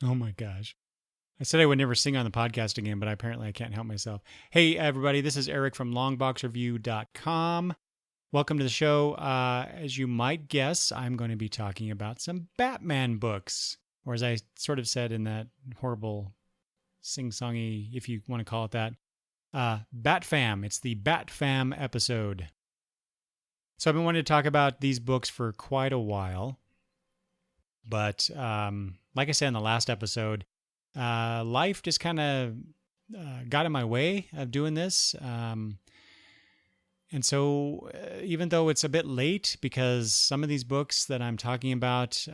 Oh my gosh. I said I would never sing on the podcast again, but apparently I can't help myself. Hey, everybody, this is Eric from longboxreview.com. Welcome to the show. As you might guess, I'm going to be talking about some Batman books, or as I sort of said in that horrible sing-songy, if you want to call it that, BatFam. It's the BatFam episode. So I've been wanting to talk about these books for quite a while, but like I said in the last episode, life just kind of got in my way of doing this. And so even though it's a bit late because some of these books that I'm talking about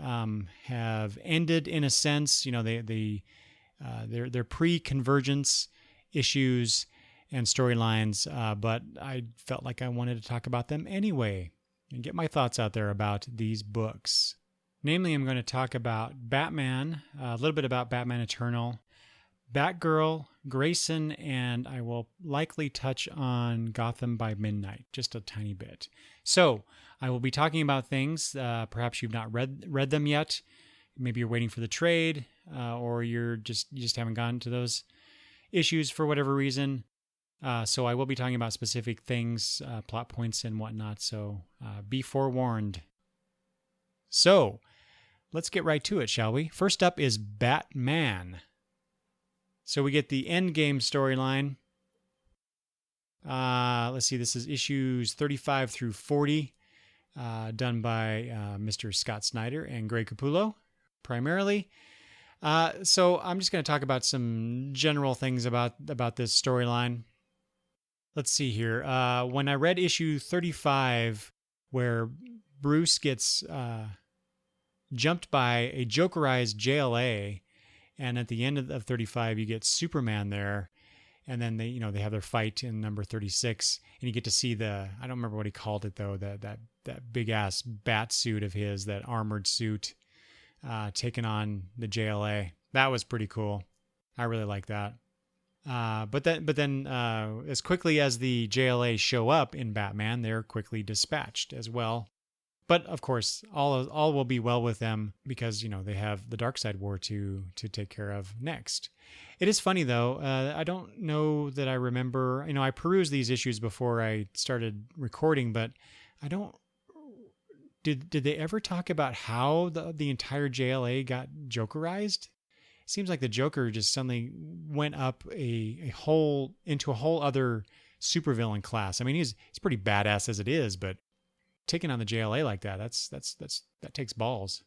have ended in a sense, you know, they're pre-convergence issues and storylines, but I felt like I wanted to talk about them anyway and get my thoughts out there about these books. Namely, I'm going to talk about Batman, a little bit about Batman Eternal, Batgirl, Grayson, and I will likely touch on Gotham by Midnight, just a tiny bit. So I will be talking about things, perhaps you've not read them yet. Maybe you're waiting for the trade, or you just haven't gotten to those issues for whatever reason. So I will be talking about specific things, plot points and whatnot, so be forewarned. So let's get right to it, shall we? First up is Batman. So we get the Endgame storyline. Let's see, this is issues 35 through 40, done by Mr. Scott Snyder and Greg Capullo, primarily. So I'm just going to talk about some general things about this storyline. Let's see here. When I read issue 35, where Bruce gets jumped by a Jokerized JLA, and at the end of 35, you get Superman there, and then they have their fight in number 36, and you get to see I don't remember what he called it though, that big ass bat suit of his, that armored suit, taking on the JLA. That was pretty cool. I really like that. But then, as quickly as the JLA show up in Batman, they're quickly dispatched as well. But of course, all will be well with them because they have the Darkseid War to take care of next. It is funny though. I don't know that I remember. I perused these issues before I started recording, but I don't. Did they ever talk about how the entire JLA got Jokerized? Seems like the Joker just suddenly went up into a whole other supervillain class. I mean, he's pretty badass as it is, but taking on the JLA like that takes balls,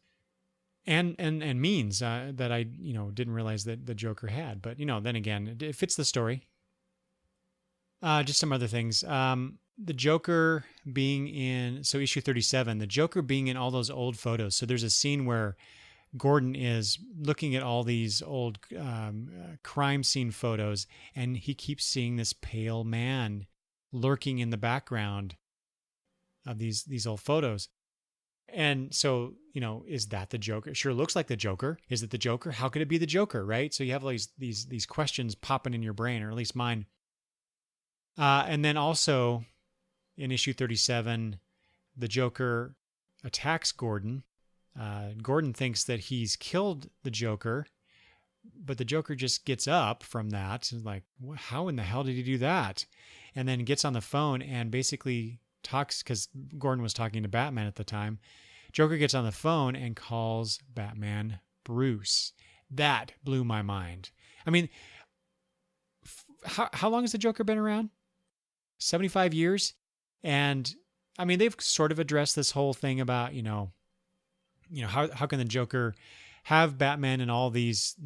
and means that I didn't realize that the Joker had. But then again, it fits the story. Just some other things. The Joker being in issue 37, the Joker being in all those old photos. So there's a scene where Gordon is looking at all these old crime scene photos, and he keeps seeing this pale man lurking in the background of these old photos. And so, is that the Joker? It sure looks like the Joker. Is it the Joker? How could it be the Joker, right? So you have all these questions popping in your brain, or at least mine. And then also in issue 37, the Joker attacks Gordon. Gordon thinks that he's killed the Joker, but the Joker just gets up from that and like, how in the hell did he do that? And then gets on the phone and basically talks, because Gordon was talking to Batman at the time. Joker gets on the phone and calls Batman Bruce. That blew my mind. I mean, how long has the Joker been around? 75 years? And I mean, they've sort of addressed this whole thing about, how can the Joker have Batman in all these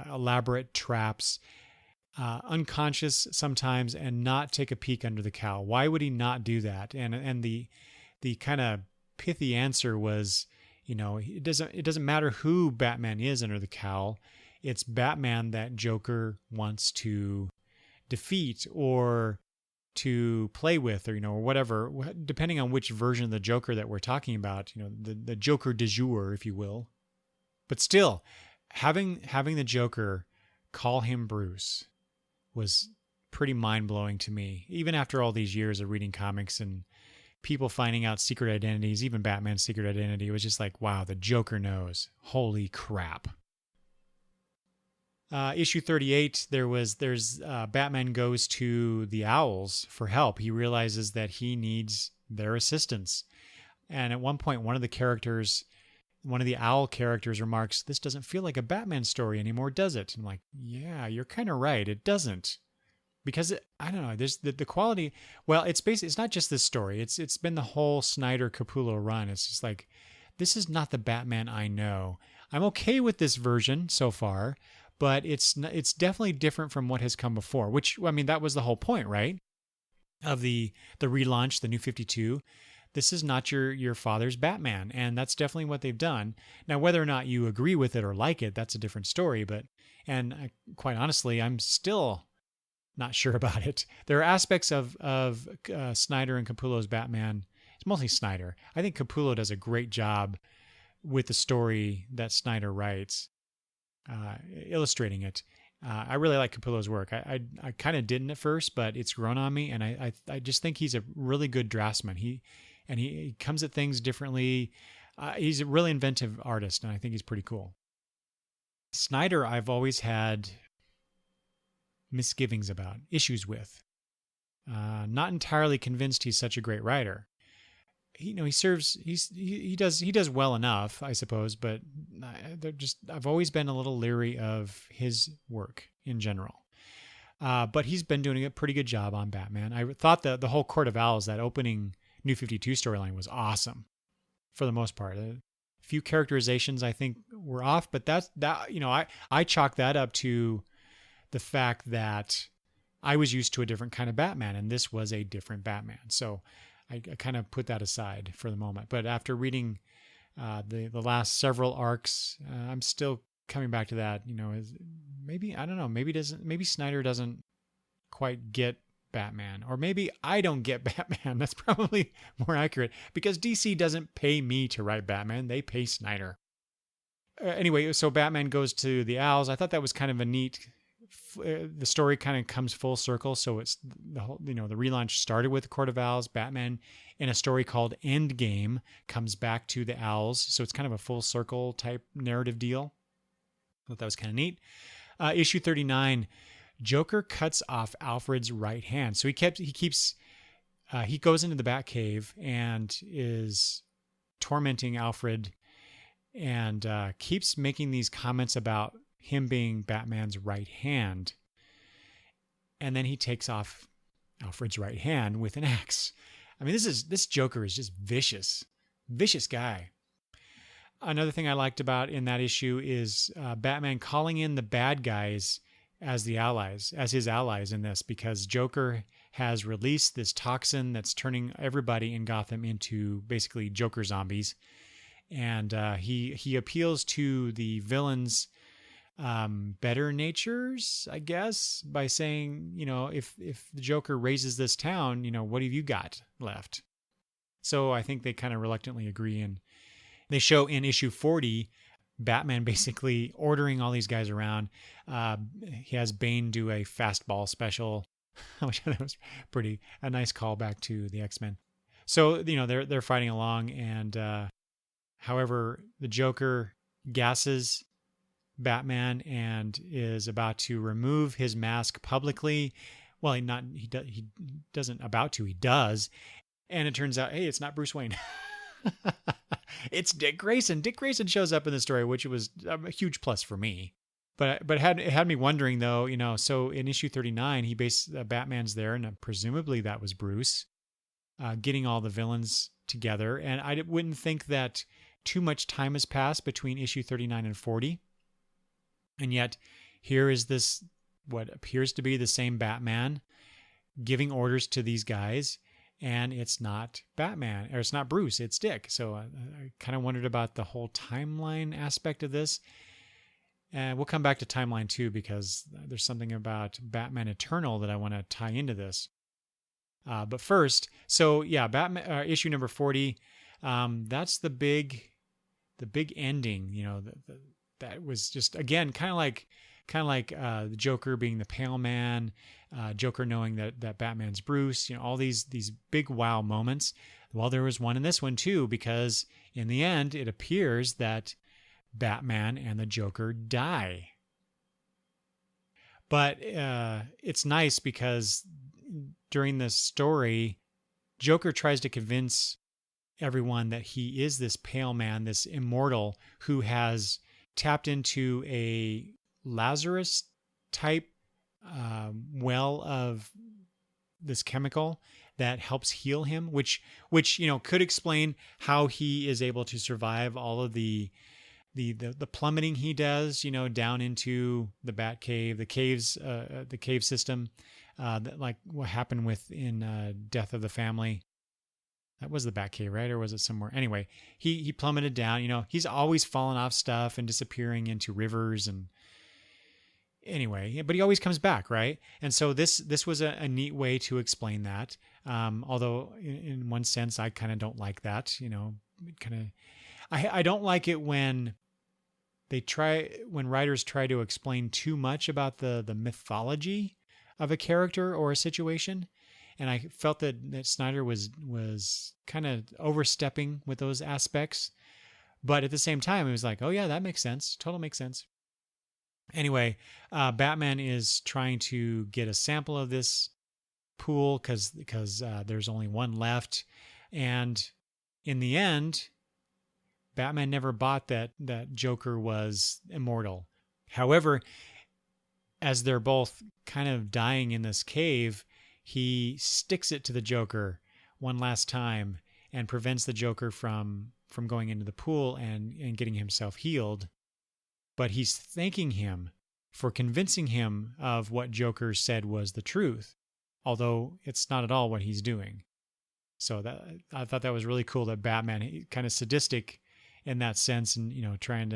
elaborate traps, unconscious sometimes, and not take a peek under the cowl? Why would he not do that? And the kind of pithy answer was, it doesn't matter who Batman is under the cowl. It's Batman that Joker wants to defeat or to play with, or whatever, depending on which version of the Joker that we're talking about, the Joker du jour, if you will. But still, having the Joker call him Bruce was pretty mind-blowing to me, even after all these years of reading comics and people finding out secret identities, even Batman's secret identity. It was just like, wow, the Joker knows. Holy crap. Issue 38, there's Batman goes to the Owls for help. He realizes that he needs their assistance. And at one point, one of the Owl characters remarks, "This doesn't feel like a Batman story anymore, does it?" And I'm like, yeah, you're kind of right. It doesn't. Because I don't know, there's the quality. Well, it's not just this story. It's been the whole Snyder Capullo run. It's just like, this is not the Batman I know. I'm okay with this version so far, but it's definitely different from what has come before. Which, I mean, that was the whole point, right? Of the relaunch, the New 52. This is not your father's Batman, and that's definitely what they've done. Now, whether or not you agree with it or like it, that's a different story. But quite honestly, I'm still not sure about it. There are aspects of Snyder and Capullo's Batman. It's mostly Snyder. I think Capullo does a great job with the story that Snyder writes, illustrating it. I really like Capullo's work. I kind of didn't at first, but it's grown on me, and I just think he's a really good draftsman. He comes at things differently. He's a really inventive artist, and I think he's pretty cool. Snyder, I've always had misgivings about, issues with. Not entirely convinced he's such a great writer. He does well enough, I suppose, but I've always been a little leery of his work in general. But he's been doing a pretty good job on Batman. I thought the whole Court of Owls, that opening New 52 storyline, was awesome for the most part. A few characterizations I think were off, but I chalk that up to the fact that I was used to a different kind of Batman, and this was a different Batman. So I kind of put that aside for the moment. But after reading the last several arcs, I'm still coming back to that. Maybe, I don't know, maybe Snyder doesn't quite get Batman, or maybe I don't get Batman. That's probably more accurate, because DC doesn't pay me to write Batman; they pay Snyder. Anyway, so Batman goes to the Owls. I thought that was kind of a neat. The story kind of comes full circle. So it's the whole, the relaunch started with the Court of Owls. Batman, in a story called Endgame, comes back to the Owls. So it's kind of a full circle type narrative deal. I thought that was kind of neat. Issue 39, Joker cuts off Alfred's right hand. So he goes into the Batcave and is tormenting Alfred, and keeps making these comments about him being Batman's right hand. And then he takes off Alfred's right hand with an axe. I mean, this Joker is just vicious guy. Another thing I liked about in that issue is Batman calling in the bad guys as his allies in this, because Joker has released this toxin that's turning everybody in Gotham into basically Joker zombies. And he appeals to the villains' better natures, I guess, by saying, if the Joker raises this town, what have you got left? So I think they kind of reluctantly agree, and they show in issue 40 Batman basically ordering all these guys around. He has Bane do a fastball special, which I thought was a nice callback to the X-Men. So they're fighting along, and however, the Joker gasses Batman and is about to remove his mask publicly. Well, he does. And it turns out, hey, it's not Bruce Wayne. It's Dick Grayson. Dick Grayson shows up in the story, which was a huge plus for me. But it had me wondering, though, so in issue 39, Batman's there, and presumably that was Bruce, getting all the villains together. And I wouldn't think that too much time has passed between issue 39 and 40. And yet, here is this, what appears to be the same Batman, giving orders to these guys, and it's not Batman, or it's not Bruce, it's Dick. So I kind of wondered about the whole timeline aspect of this. And we'll come back to timeline too, because there's something about Batman Eternal that I want to tie into this. But first, so yeah, Batman issue number 40. That's the big ending. That was just, again, kind of like the Joker being the Pale Man, Joker knowing that Batman's Bruce. All these big wow moments. Well, there was one in this one too, because in the end, it appears that Batman and the Joker die. But it's nice because during this story, Joker tries to convince everyone that he is this pale man, this immortal who has tapped into a Lazarus type well of this chemical that helps heal him, which could explain how he is able to survive all of the plummeting he does, down into the Batcave, the caves, the cave system, like what happened in Death of the Family. That was the Batcave, right? Or was it somewhere? Anyway, he plummeted down. He's always falling off stuff and disappearing into rivers and anyway, but he always comes back, right? And so this was a neat way to explain that. Although in one sense, I kind of don't like that. I don't like it when writers try to explain too much about the mythology of a character or a situation. And I felt that Snyder was kind of overstepping with those aspects. But at the same time, it was like, oh yeah, that makes sense. Totally makes sense. Anyway, Batman is trying to get a sample of this pool because there's only one left. And in the end, Batman never bought that Joker was immortal. However, as they're both kind of dying in this cave, he sticks it to the Joker one last time and prevents the Joker from going into the pool and getting himself healed. But he's thanking him for convincing him of what Joker said was the truth, although it's not at all what he's doing. So I thought that was really cool that Batman, kind of sadistic in that sense, and trying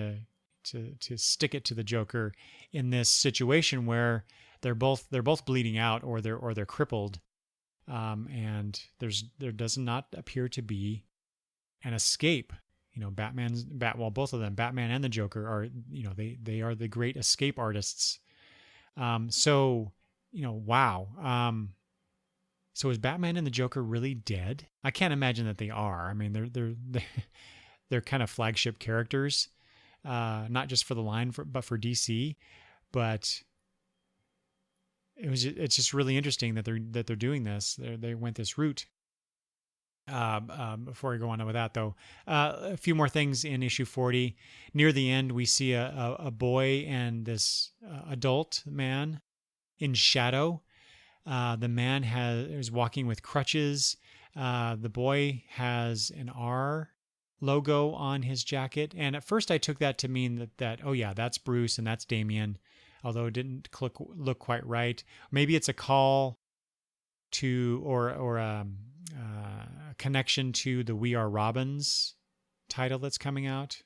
to stick it to the Joker in this situation where they're both bleeding out or they're crippled, and there does not appear to be an escape. Both of them, Batman and the Joker, are they are the great escape artists. Wow. So is Batman and the Joker really dead? I can't imagine that they are. I mean, they're kind of flagship characters, not just for the line, but for DC. But it's just really interesting that they're doing this. They went this route. Before I go on with that, though, a few more things in issue 40. Near the end, we see a boy and this adult man in shadow. The man is walking with crutches. The boy has an R logo on his jacket, and at first I took that to mean that oh yeah, that's Bruce and that's Damian, although it didn't look quite right. Maybe it's a call to or a connection to the We Are Robins title that's coming out,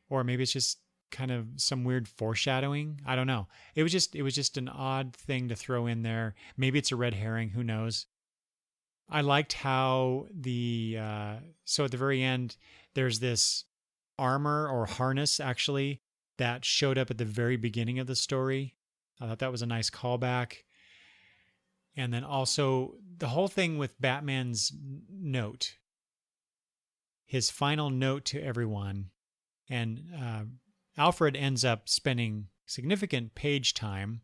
or maybe it's just kind of some weird foreshadowing. I don't know. It was just an odd thing to throw in there. Maybe it's a red herring. Who knows? I liked how so at the very end there's this armor or harness actually that showed up at the very beginning of the story. I thought that was a nice callback. And then also the whole thing with Batman's note, his final note to everyone. And Alfred ends up spending significant page time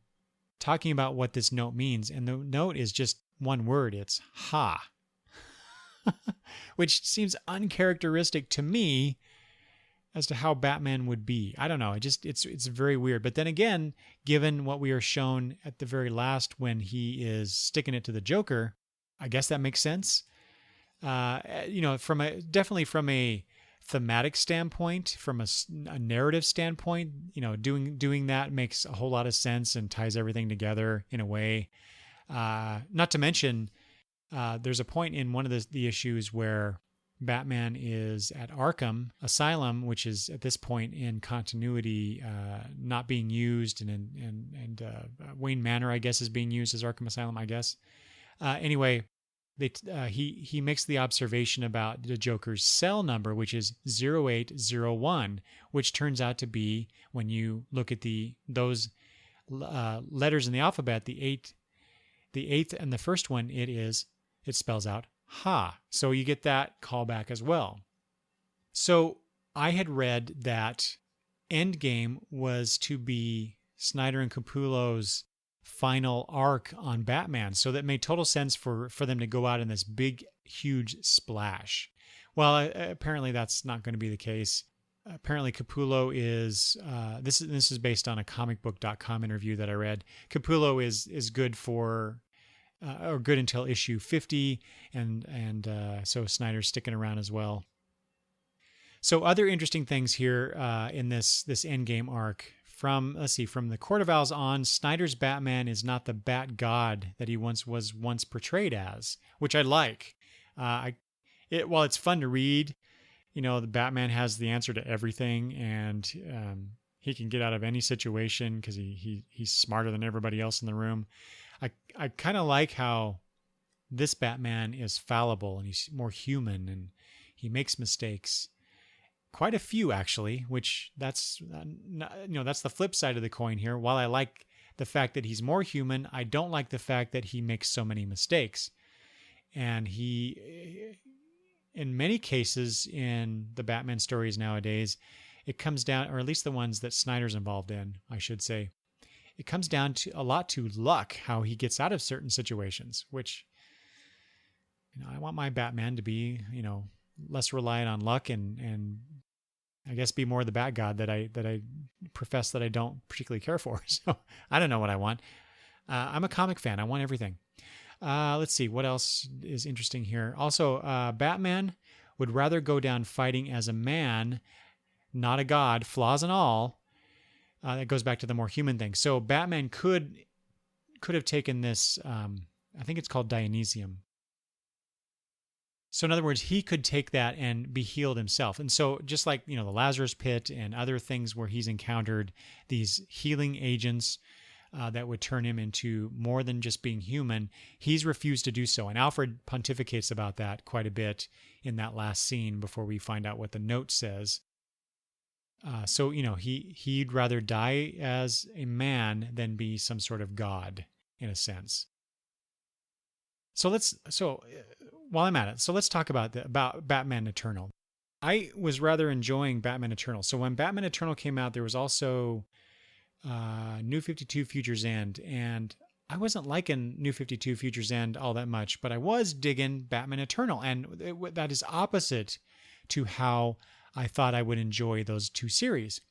talking about what this note means. And the note is just one word. It's ha, which seems uncharacteristic to me as to how Batman would be. I don't know. It's very weird. But then again, given what we are shown at the very last when he is sticking it to the Joker, I guess that makes sense. Definitely from a thematic standpoint, from a narrative standpoint, doing that makes a whole lot of sense and ties everything together in a way. Not to mention, there's a point in one of the issues where Batman is at Arkham Asylum, which is at this point in continuity not being used, and Wayne Manor, I guess, is being used as Arkham Asylum, I guess. Anyway, he makes the observation about the Joker's cell number, which is 0801, which turns out to be, when you look at those letters in the alphabet, the eighth and the first one, it spells out ha. So you get that callback as well. So I had read that Endgame was to be Snyder and Capullo's final arc on Batman. So that made total sense for them to go out in this big, huge splash. Well, apparently that's not going to be the case. Apparently Capullo is, this is based on a comicbook.com interview that I read. Capullo is good for, or good until issue 50, and so Snyder's sticking around as well. So other interesting things here in this Endgame arc. From the Court of Owls on, Snyder's Batman is not the Bat God that he was once portrayed as, which I like. While it's fun to read, the Batman has the answer to everything, and he can get out of any situation because he's smarter than everybody else in the room. I kind of like how this Batman is fallible and he's more human and he makes mistakes. Quite a few, actually, which that's the flip side of the coin here. While I like the fact that he's more human, I don't like the fact that he makes so many mistakes. And he, in many cases in the Batman stories nowadays, it comes down, or at least the ones that Snyder's involved in, I should say, it comes down to a lot to luck, how he gets out of certain situations, which, I want my Batman to be, less reliant on luck and I guess be more the Bat God that I profess that I don't particularly care for. So I don't know what I want. I'm a comic fan. I want everything. Let's see what else is interesting here. Also, Batman would rather go down fighting as a man, not a god, flaws and all. That goes back to the more human thing. So Batman could have taken this. I think it's called Dionysium. So in other words, he could take that and be healed himself. And so just like, the Lazarus Pit and other things where he's encountered these healing agents that would turn him into more than just being human, he's refused to do so. And Alfred pontificates about that quite a bit in that last scene before we find out what the note says. So, he'd rather die as a man than be some sort of god in a sense. So while I'm at it, so let's talk about Batman Eternal. I was rather enjoying Batman Eternal. So when Batman Eternal came out, there was also New 52 Future's End, and I wasn't liking New 52 Future's End all that much, but I was digging Batman Eternal, and that is opposite to how I thought I would enjoy those two series.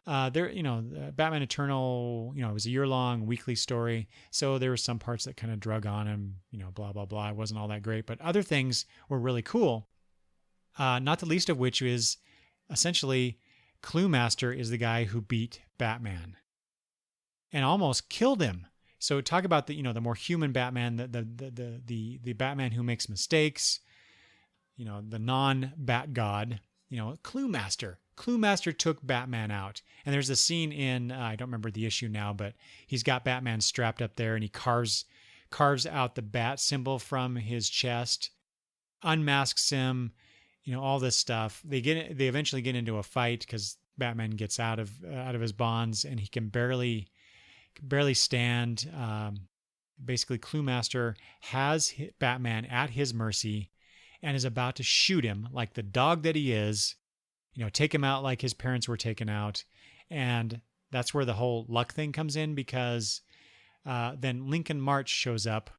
Batman Eternal, it was a year-long weekly story, so there were some parts that kind of drug on him, blah, blah, blah. It wasn't all that great, but other things were really cool, not the least of which is essentially Clue Master is the guy who beat Batman and almost killed him. So talk about the more human Batman, the Batman who makes mistakes, the non-Bat God, Clue Master. Clue Master took Batman out. And there's a scene in, I don't remember the issue now, but he's got Batman strapped up there and he carves out the bat symbol from his chest, unmasks him, all this stuff. They eventually get into a fight because Batman gets out of his bonds and he can barely stand. Basically, Clue Master has Batman at his mercy and is about to shoot him like the dog that he is. Take him out like his parents were taken out. And that's where the whole luck thing comes in, because then Lincoln March shows up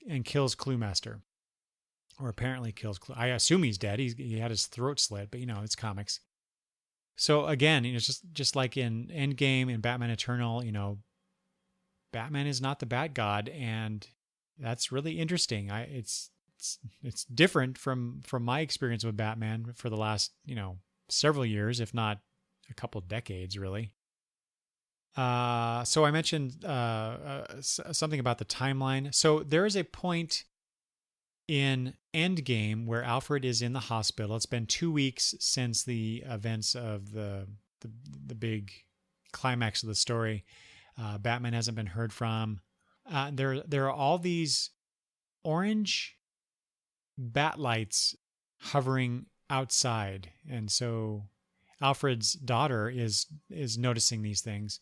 and kills Clue Master. Or apparently kills Clue. I assume he's dead. He had his throat slit, but it's comics. So again, it's just like in Endgame and Batman Eternal, Batman is not the Bat God, and that's really interesting. It's different from my experience with Batman for the last, several years, if not a couple of decades, really. So I mentioned something about the timeline. So there is a point in Endgame where Alfred is in the hospital. It's been 2 weeks since the events of the big climax of the story. Batman hasn't been heard from. There are all these orange bat lights hovering outside, and so Alfred's daughter is noticing these things,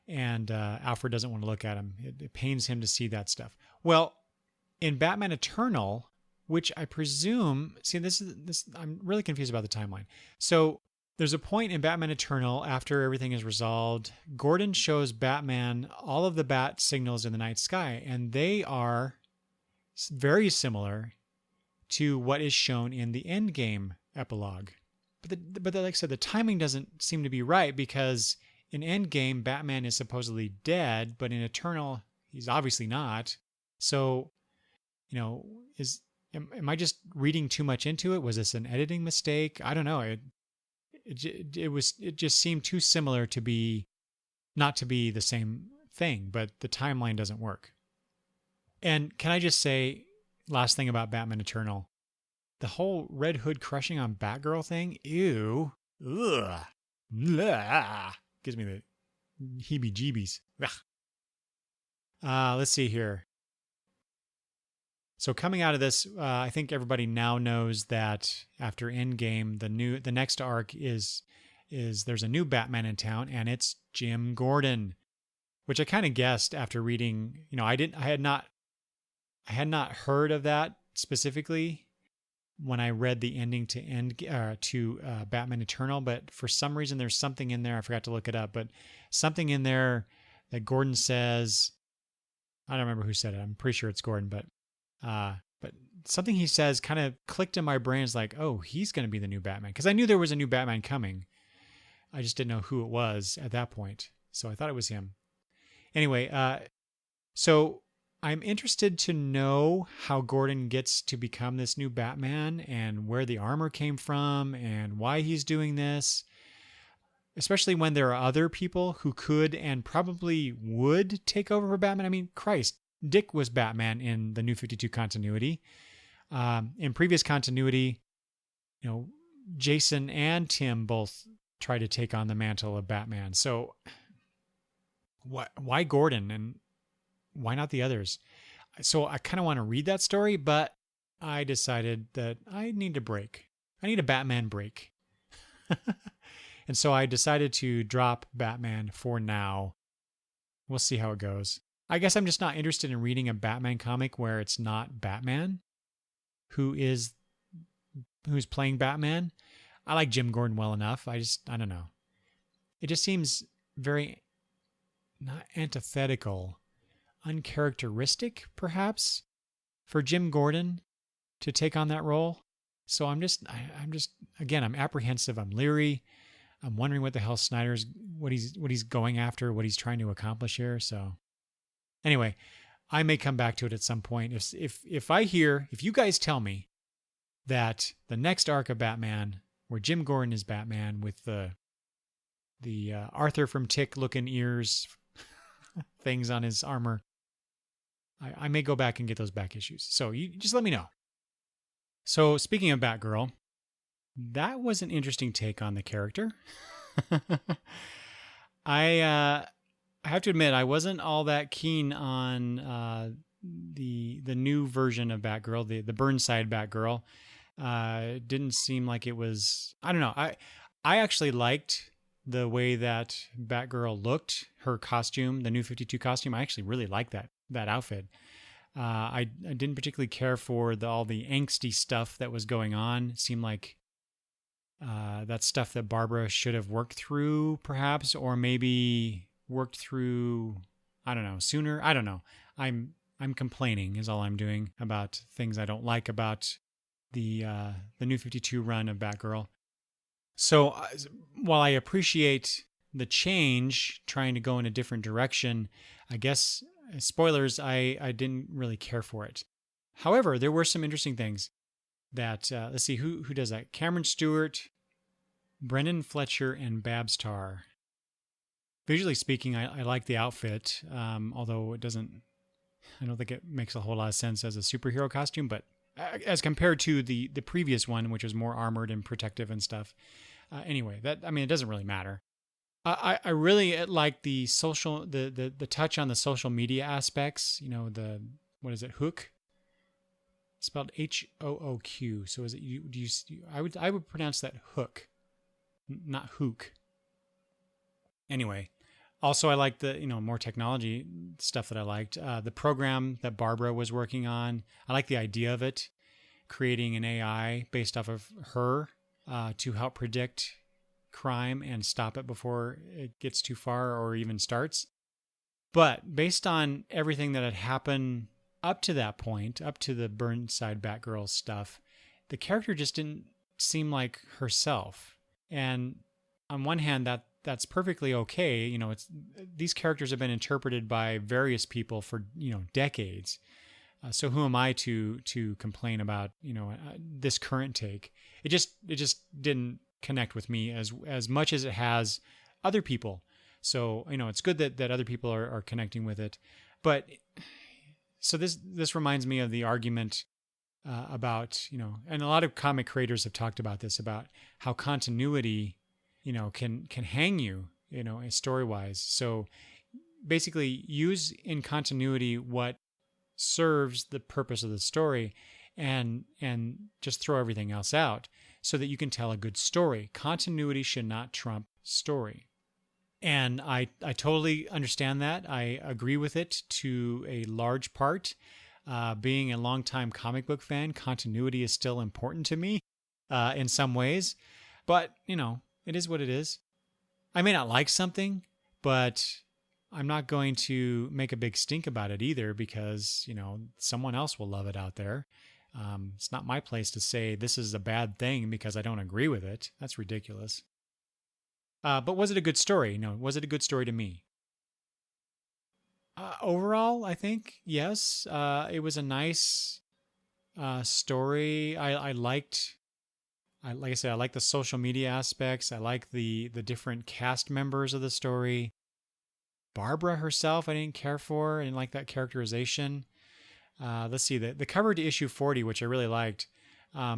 and Alfred doesn't want to look at them. It pains him to see that stuff. Well, in Batman Eternal, which I presume, this I'm really confused about the timeline. So There's a point in Batman Eternal after everything is resolved. Gordon shows Batman all of the bat signals in the night sky, and they are very similar to what is shown in the Endgame epilogue. But like I said, the timing doesn't seem to be right because in Endgame, Batman is supposedly dead, but in Eternal, he's obviously not. So, am I just reading too much into it? Was this an editing mistake? I don't know. It just seemed too similar to be not to be the same thing, but the timeline doesn't work. And can I just say, last thing about Batman Eternal, the whole Red Hood crushing on Batgirl thing, ew, ugh, blah, gives me the heebie-jeebies. Let's see here. So coming out of this, I think everybody now knows that after Endgame, the next arc is there's a new Batman in town, and it's Jim Gordon, which I kind of guessed after reading. I had not heard of that specifically when I read the ending to Batman Eternal, but for some reason there's something in there. I forgot to look it up, but something in there that Gordon says. I don't remember who said it. I'm pretty sure it's Gordon, but something he says kind of clicked in my brain. It's like, oh, he's going to be the new Batman. Because I knew there was a new Batman coming. I just didn't know who it was at that point. So I thought it was him. Anyway, so I'm interested to know how Gordon gets to become this new Batman and where the armor came from and why he's doing this. Especially when there are other people who could and probably would take over for Batman. I mean, Christ. Dick was Batman in the New 52 continuity. In previous continuity, Jason and Tim both tried to take on the mantle of Batman. So why Gordon and why not the others? So I kind of want to read that story, but I decided that I need a break. I need a Batman break. And so I decided to drop Batman for now. We'll see how it goes. I guess I'm just not interested in reading a Batman comic where it's not Batman who's playing Batman. I like Jim Gordon well enough. I don't know. It just seems very not antithetical, uncharacteristic perhaps for Jim Gordon to take on that role. So I'm apprehensive. I'm leery. I'm wondering what the hell what he's going after, what he's trying to accomplish here. So anyway, I may come back to it at some point. If you guys tell me that the next arc of Batman, where Jim Gordon is Batman with the Arthur from Tick looking ears things on his armor, I may go back and get those back issues. So you just let me know. So speaking of Batgirl, that was an interesting take on the character. I have to admit, I wasn't all that keen on the new version of Batgirl, the Burnside Batgirl. It didn't seem like it was. I don't know. I actually liked the way that Batgirl looked. Her costume, the New 52 costume. I actually really liked that outfit. I didn't particularly care for all the angsty stuff that was going on. It seemed like that's stuff that Barbara should have worked through, perhaps, or maybe worked through, I don't know, sooner. I don't know. I'm complaining is all I'm doing about things I don't like about the New 52 run of Batgirl. So while I appreciate the change, trying to go in a different direction, I guess, spoilers, I didn't really care for it. However, there were some interesting things that, let's see, who does that? Cameron Stewart, Brendan Fletcher, and Babs Tarr. Visually speaking, I like the outfit, although I don't think it makes a whole lot of sense as a superhero costume, but as compared to the previous one, which was more armored and protective and stuff. Anyway, it doesn't really matter. I really like the touch on the social media aspects. What is it? Hook. It's spelled H-O-O-Q. So is it I would pronounce that hook, not hook. Anyway, also I like the more technology stuff that I liked. The program that Barbara was working on, I like the idea of it, creating an AI based off of her to help predict crime and stop it before it gets too far or even starts. But based on everything that had happened up to that point, up to the Burnside Batgirl stuff, the character just didn't seem like herself. And on one hand, that's perfectly okay. It's these characters have been interpreted by various people for decades. So who am I to complain about this current take? It just didn't connect with me as much as it has other people. So it's good that other people are connecting with it. But so this reminds me of the argument about and a lot of comic creators have talked about this, about how continuity can hang you story wise. So basically, use in continuity what serves the purpose of the story, and just throw everything else out so that you can tell a good story. Continuity should not trump story. And I totally understand that. I agree with it to a large part. Being a longtime comic book fan, continuity is still important to me in some ways. But, it is what it is. I may not like something, but I'm not going to make a big stink about it either, because, someone else will love it out there. It's not my place to say this is a bad thing because I don't agree with it. That's ridiculous. But was it a good story? No. Was it a good story to me? Overall, I think, yes. It was a nice story. Like I said, I like the social media aspects. I like the different cast members of the story. Barbara herself, I didn't care for. I didn't like that characterization. Let's see, the cover to issue 40, which I really liked,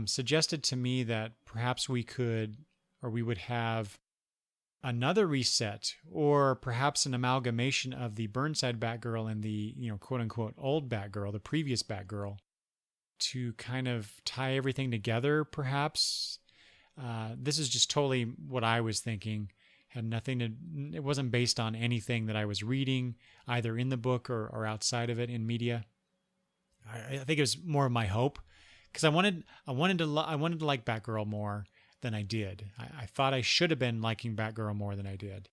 suggested to me that perhaps we would have another reset, or perhaps an amalgamation of the Burnside Batgirl and the, quote unquote, old Batgirl, the previous Batgirl, to kind of tie everything together, perhaps. This is just totally what I was thinking. It wasn't based on anything that I was reading, either in the book or outside of it in media. I think it was more of my hope, because I wanted to like Batgirl more than I did. I thought I should have been liking Batgirl more than I did.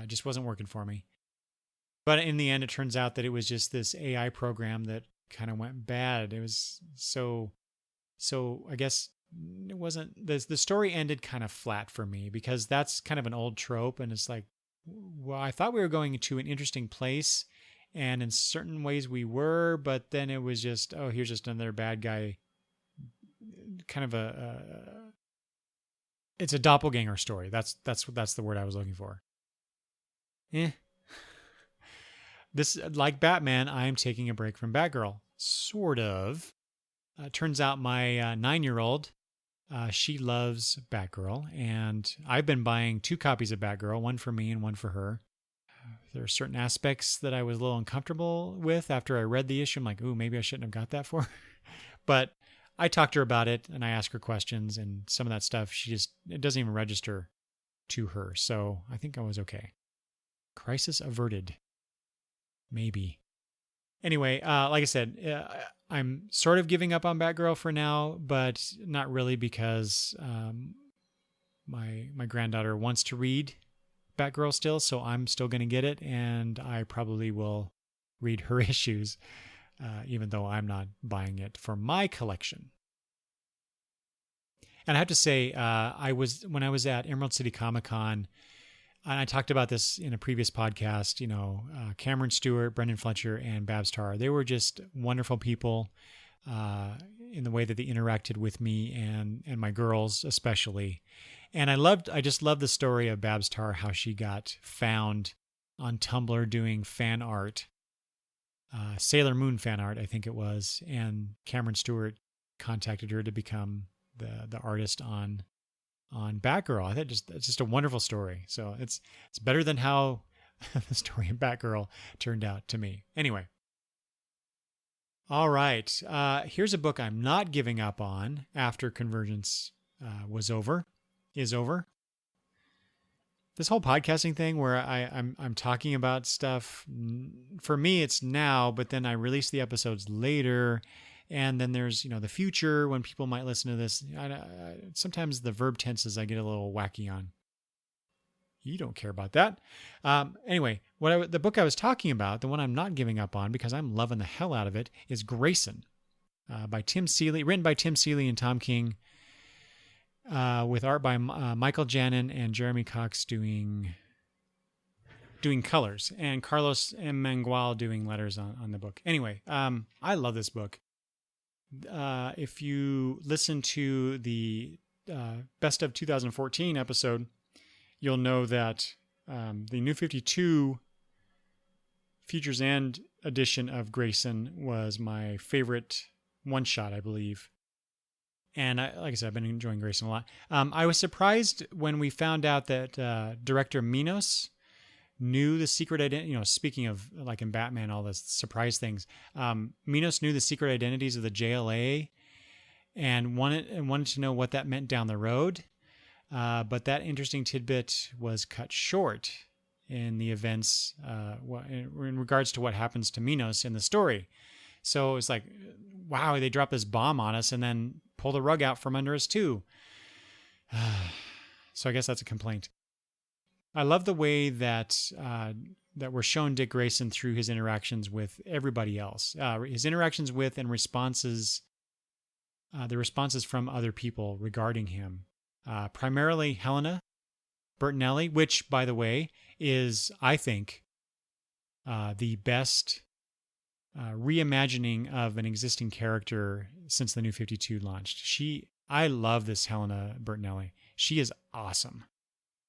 It just wasn't working for me. But in the end, it turns out that it was just this AI program that kind of went bad. It was so I guess it wasn't, the story ended kind of flat for me, because that's kind of an old trope, and it's like, well, I thought we were going to an interesting place, and in certain ways we were, but then it was just, oh, here's just another bad guy. Kind of it's a doppelganger story. That's the word I was looking for. This, like Batman, I am taking a break from Batgirl. Sort of. Turns out my 9-year-old, she loves Batgirl, and I've been buying 2 copies of Batgirl, one for me and one for her. There are certain aspects that I was a little uncomfortable with after I read the issue. I'm like, ooh, maybe I shouldn't have got that for her. But I talked to her about it, and I asked her questions, and some of that stuff, it doesn't even register to her. So I think I was okay. Crisis averted. Maybe. Anyway, like I said, I'm sort of giving up on Batgirl for now, but not really, because my granddaughter wants to read Batgirl still, so I'm still going to get it, and I probably will read her issues, even though I'm not buying it for my collection. And I have to say, when I was at Emerald City Comic Con, and I talked about this in a previous podcast, Cameron Stewart, Brendan Fletcher, and Babs Tarr, they were just wonderful people in the way that they interacted with me and my girls especially. And I just loved the story of Babs Tarr, how she got found on Tumblr doing fan art, Sailor Moon fan art, I think it was, and Cameron Stewart contacted her to become the artist on Batgirl. I think it's just a wonderful story. So it's better than how the story of Batgirl turned out to me. Anyway. All right. Here's a book I'm not giving up on after Convergence is over. This whole podcasting thing where I'm talking about stuff, for me it's now, but then I release the episodes later. And then there's, the future when people might listen to this. Sometimes the verb tenses I get a little wacky on. You don't care about that. Anyway, the book I was talking about, the one I'm not giving up on because I'm loving the hell out of it, is Grayson by Tim Seeley, written by Tim Seeley and Tom King, with art by Michael Janin and Jeremy Cox doing colors, and Carlos M. Mangual doing letters on the book. Anyway, I love this book. If you listen to the Best of 2014 episode, you'll know that the New 52 Futures End edition of Grayson was my favorite one-shot, I believe. And like I said, I've been enjoying Grayson a lot. I was surprised when we found out that director Minos knew the secret identity. Speaking of like in Batman, all the surprise things, Minos knew the secret identities of the JLA and wanted to know what that meant down the road. But that interesting tidbit was cut short in the events in regards to what happens to Minos in the story. So it's like, wow, they dropped this bomb on us and then pull the rug out from under us too. So I guess that's a complaint. I love the way that we're shown Dick Grayson through his interactions with everybody else. His interactions with and responses, the responses from other people regarding him. Primarily Helena Bertinelli, which, by the way, is, I think, the best reimagining of an existing character since the New 52 launched. I love this Helena Bertinelli. She is awesome.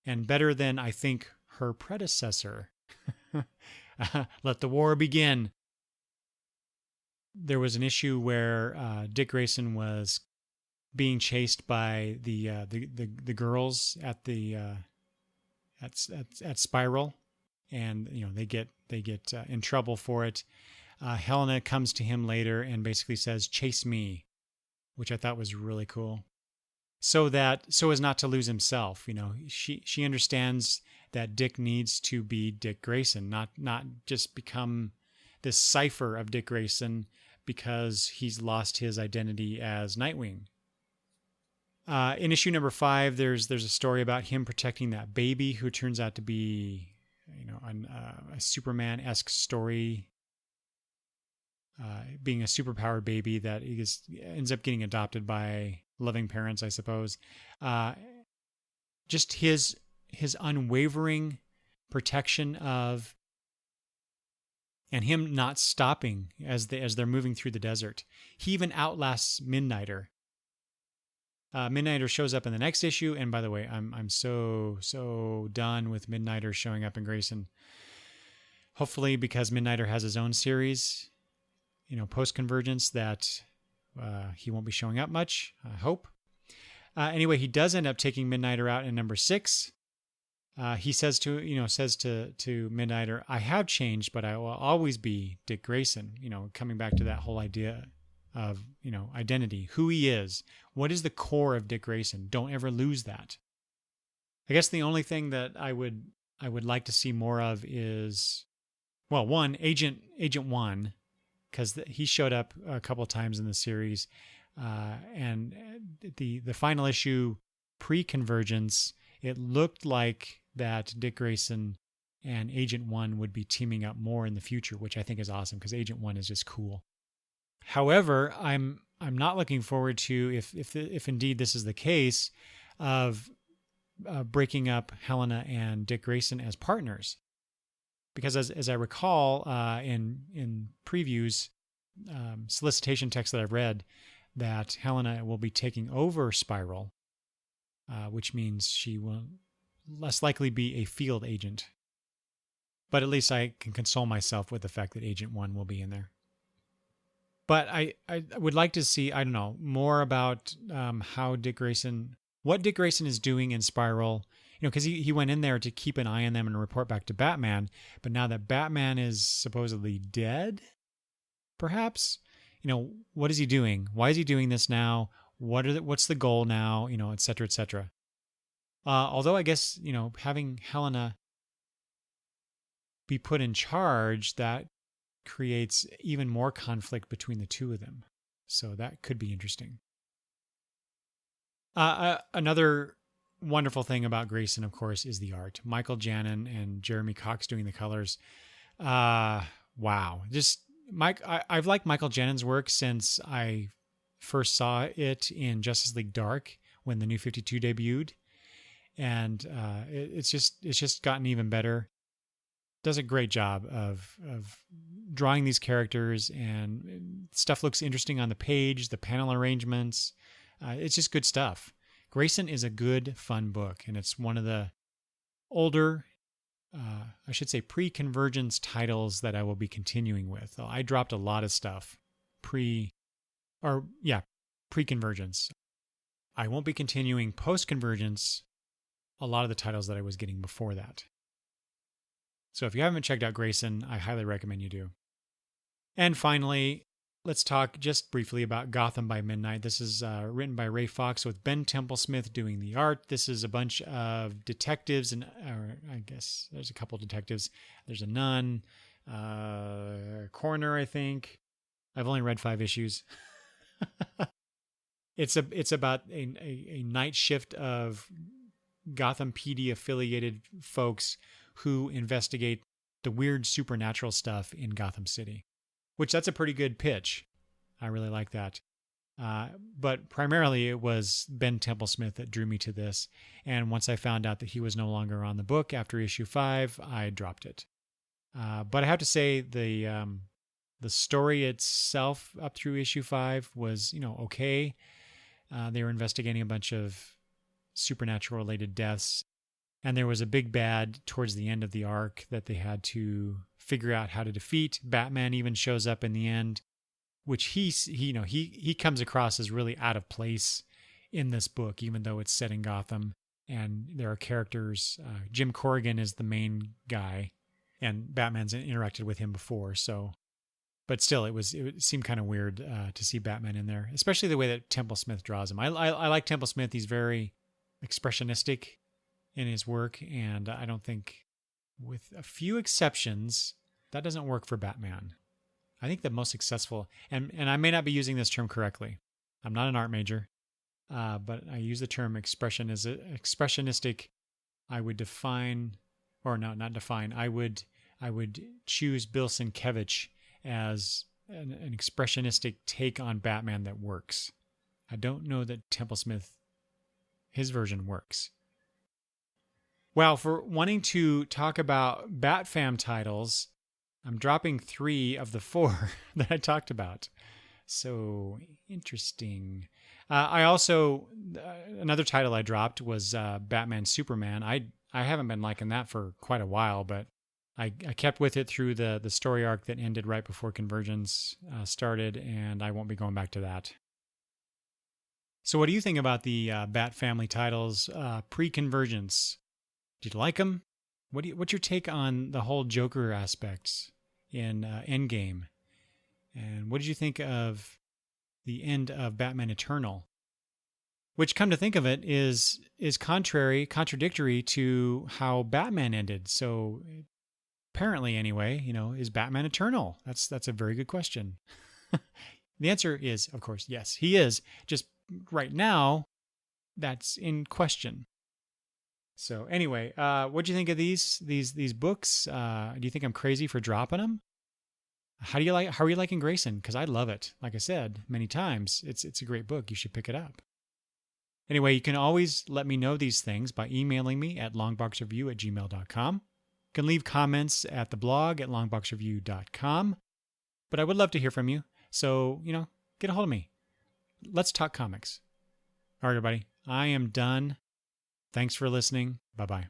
And better than, I think, her predecessor. Let the war begin. There was an issue where Dick Grayson was being chased by the girls at Spiral, and they get in trouble for it. Helena comes to him later and basically says, "Chase me," which I thought was really cool. So as not to lose himself. She understands that Dick needs to be Dick Grayson, not just become this cipher of Dick Grayson because he's lost his identity as Nightwing. In issue number 5, there's a story about him protecting that baby who turns out to be, a Superman-esque story, being a superpowered baby that ends up getting adopted by loving parents, I suppose. Just his unwavering protection of, and him not stopping as they're moving through the desert. He even outlasts Midnighter. Midnighter shows up in the next issue, and by the way, I'm so done with Midnighter showing up in Grayson. Hopefully, because Midnighter has his own series, post Convergence, that he won't be showing up much. I hope. Anyway, he does end up taking Midnighter out in number 6. He says to Midnighter, "I have changed, but I will always be Dick Grayson." Coming back to that whole idea of identity, who he is, what is the core of Dick Grayson. Don't ever lose that. I guess the only thing that I would like to see more of is, well, one, Agent 1, because he showed up a couple of times in the series, and the final issue pre-Convergence, it looked like that Dick Grayson and Agent 1 would be teaming up more in the future, which I think is awesome because Agent 1 is just cool. However, I'm not looking forward to, if indeed this is the case, of breaking up Helena and Dick Grayson as partners, because as I recall in previews, solicitation texts that I've read, that Helena will be taking over Spiral, which means she will less likely be a field agent. But at least I can console myself with the fact that Agent 1 will be in there. But I would like to see, I don't know, more about what Dick Grayson is doing in Spiral. Because he went in there to keep an eye on them and report back to Batman. But now that Batman is supposedly dead, perhaps, what is he doing? Why is he doing this now? What's the goal now? Et cetera, et cetera. Although I guess, having Helena be put in charge, that creates even more conflict between the two of them. So that could be interesting. Another wonderful thing about Grayson, of course, is the art. Michael Janin and Jeremy Cox doing the colors. Wow. Just I've liked Michael Janin's work since I first saw it in Justice League Dark when the New 52 debuted. And it's just gotten even better. Does a great job of drawing these characters, and stuff looks interesting on the page, the panel arrangements. It's just good stuff. Grayson is a good, fun book, and it's one of the older, I should say pre-convergence titles that I will be continuing with. I dropped a lot of stuff pre-convergence. I won't be continuing post-convergence a lot of the titles that I was getting before that. So if you haven't checked out Grayson, I highly recommend you do. And finally, let's talk just briefly about Gotham by Midnight. This is written by Ray Fox with Ben Templesmith doing the art. This is a bunch of detectives, and I guess there's a couple detectives. There's a nun, coroner, I think. I've only read 5 issues. It's about a night shift of Gotham PD affiliated folks who investigate the weird supernatural stuff in Gotham City, which that's a pretty good pitch. I really like that. But primarily it was Ben Templesmith that drew me to this. And once I found out that he was no longer on the book after issue 5, I dropped it. But I have to say the story itself up through issue 5 was, okay. They were investigating a bunch of supernatural related deaths. And there was a big bad towards the end of the arc that they had to figure out how to defeat. Batman even shows up in the end, which he comes across as really out of place in this book, even though it's set in Gotham. And there are characters. Jim Corrigan is the main guy, and Batman's interacted with him before. So, but still, it seemed kind of weird to see Batman in there, especially the way that Templesmith draws him. I like Templesmith. He's very expressionistic in his work, and I don't think, with a few exceptions, that doesn't work for Batman. I think the most successful, and I may not be using this term correctly. I'm not an art major, but I use the term expressionistic. I would define, or no, not define. I would choose Bill Sienkiewicz as an expressionistic take on Batman that works. I don't know that Templesmith, his version works. Well, for wanting to talk about BatFam titles, I'm dropping 3 of the 4 that I talked about. So interesting. I also, another title I dropped was Batman Superman. I haven't been liking that for quite a while, but I kept with it through the story arc that ended right before Convergence started, and I won't be going back to that. So what do you think about the Bat Family titles pre-Convergence? Did you like them? What's your take on the whole Joker aspects in Endgame? And what did you think of the end of Batman Eternal? Which, come to think of it, is contradictory to how Batman ended. So apparently, anyway, is Batman eternal? That's a very good question. The answer is, of course, yes, he is. Just right now, that's in question. So anyway, what do you think of these books? Do you think I'm crazy for dropping them? How are you liking Grayson? Because I love it. Like I said many times, it's a great book. You should pick it up. Anyway, you can always let me know these things by emailing me at longboxreview@gmail.com. You can leave comments at the blog at longboxreview.com. But I would love to hear from you. So, get a hold of me. Let's talk comics. All right, everybody. I am done. Thanks for listening. Bye-bye.